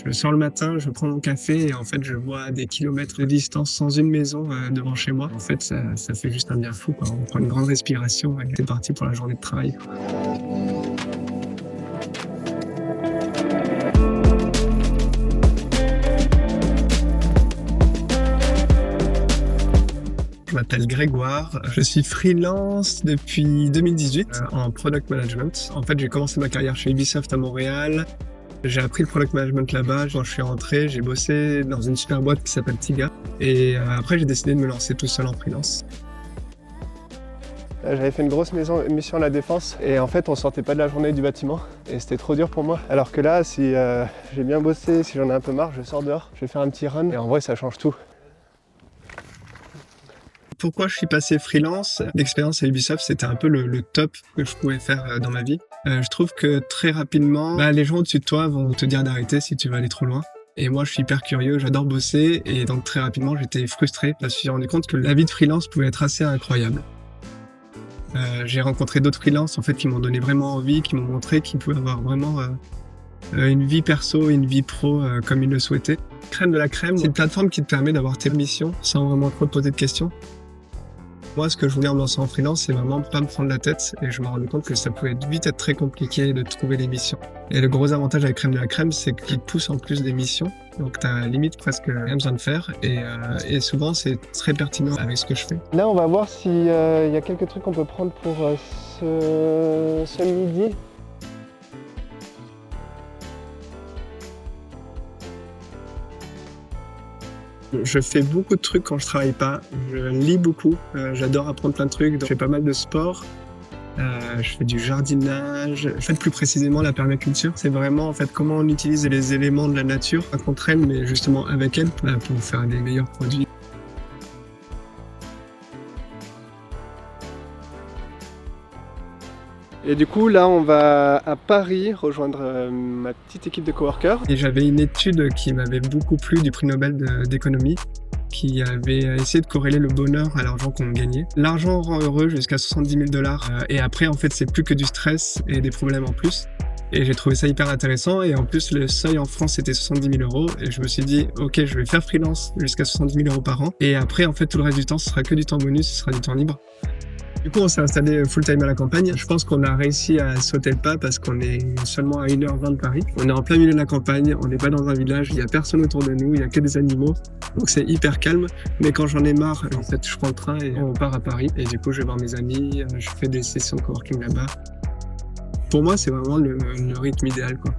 Je sors le matin, je prends mon café et en fait, je vois à des kilomètres de distance sans une maison devant chez moi. En fait, ça fait juste un bien fou, quoi. On prend une grande respiration et c'est parti pour la journée de travail. Je m'appelle Grégoire, je suis freelance depuis 2018 en product management. En fait, j'ai commencé ma carrière chez Ubisoft à Montréal. J'ai appris le product management là-bas. Quand je suis rentré, j'ai bossé dans une super boîte qui s'appelle Tiga. Et après, j'ai décidé de me lancer tout seul en freelance. J'avais fait une grosse mission à la Défense et en fait on sortait pas de la journée du bâtiment et c'était trop dur pour moi. Alors que là, si j'ai bien bossé, si j'en ai un peu marre, je sors dehors, je vais faire un petit run et en vrai ça change tout. Pourquoi je suis passé freelance? L'expérience à Ubisoft, c'était un peu le top que je pouvais faire dans ma vie. Je trouve que très rapidement, les gens au-dessus de toi vont te dire d'arrêter si tu vas aller trop loin. Et moi, je suis hyper curieux, j'adore bosser et donc très rapidement, j'étais frustré. Je me suis rendu compte que la vie de freelance pouvait être assez incroyable. J'ai rencontré d'autres freelances en fait qui m'ont donné vraiment envie, qui m'ont montré qu'ils pouvaient avoir vraiment une vie perso et une vie pro comme ils le souhaitaient. Crème de la crème, c'est une plateforme qui te permet d'avoir tes missions sans vraiment trop te poser de questions. Moi, ce que je voulais en me lancer en freelance, c'est vraiment pas me prendre la tête et je me rendais compte que ça pouvait vite être très compliqué de trouver les missions. Et le gros avantage avec Crème de la Crème, c'est qu'il te pousse en plus des missions, donc t'as limite presque rien besoin de faire et souvent c'est très pertinent avec ce que je fais. Là, on va voir s'il y a quelques trucs qu'on peut prendre pour ce midi. Je fais beaucoup de trucs quand je travaille pas. Je lis beaucoup. J'adore apprendre plein de trucs. Je fais pas mal de sport. Je fais du jardinage. En fait, plus précisément, la permaculture, c'est vraiment en fait comment on utilise les éléments de la nature, pas contre elle, mais justement avec elle, pour faire des meilleurs produits. Et du coup, là, on va à Paris rejoindre ma petite équipe de coworkers. Et j'avais une étude qui m'avait beaucoup plu du prix Nobel d'économie, qui avait essayé de corréler le bonheur à l'argent qu'on gagnait. L'argent rend heureux jusqu'à 70 000 $. Et après, en fait, c'est plus que du stress et des problèmes en plus. Et j'ai trouvé ça hyper intéressant. Et en plus, le seuil en France, c'était 70 000 €. Et je me suis dit, OK, je vais faire freelance jusqu'à 70 000 € par an. Et après, en fait, tout le reste du temps, ce sera que du temps bonus, ce sera du temps libre. Du coup, on s'est installé full-time à la campagne. Je pense qu'on a réussi à sauter le pas parce qu'on est seulement à 1h20 de Paris. On est en plein milieu de la campagne, on n'est pas dans un village, il n'y a personne autour de nous, il n'y a que des animaux. Donc c'est hyper calme. Mais quand j'en ai marre, en fait, je prends le train et on part à Paris. Et du coup, je vais voir mes amis, je fais des sessions de coworking là-bas. Pour moi, c'est vraiment le rythme idéal, quoi.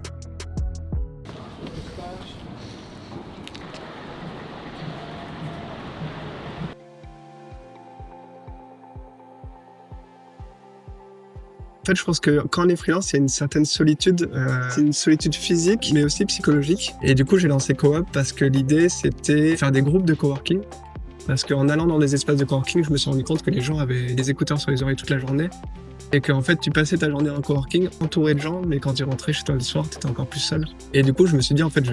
En fait, je pense que quand on est freelance, il y a une certaine solitude. C'est une solitude physique, mais aussi psychologique. Et du coup, j'ai lancé Coop parce que l'idée, c'était faire des groupes de coworking. Parce qu'en allant dans des espaces de coworking, je me suis rendu compte que les gens avaient des écouteurs sur les oreilles toute la journée. Et qu'en fait, tu passais ta journée en coworking entouré de gens, mais quand tu rentrais chez toi le soir, tu étais encore plus seul. Et du coup, je me suis dit, en fait, je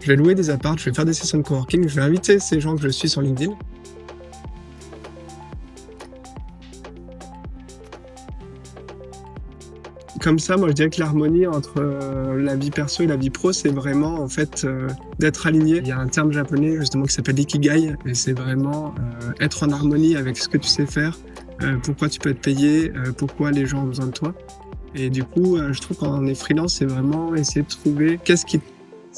vais louer des apparts, je vais faire des sessions de coworking, je vais inviter ces gens que je suis sur LinkedIn. Comme ça, moi je dirais que l'harmonie entre la vie perso et la vie pro, c'est vraiment en fait d'être aligné. Il y a un terme japonais justement qui s'appelle l'ikigai et c'est vraiment être en harmonie avec ce que tu sais faire, pourquoi tu peux être payé, pourquoi les gens ont besoin de toi. Et du coup, je trouve quand on est freelance, c'est vraiment essayer de trouver qu'est-ce qui te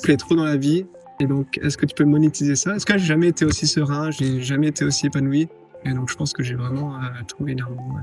plaît trop dans la vie et donc est-ce que tu peux monétiser ça. Parce que j'ai jamais été aussi serein, j'ai jamais été aussi épanoui et donc je pense que j'ai vraiment trouvé une harmonie. Ouais.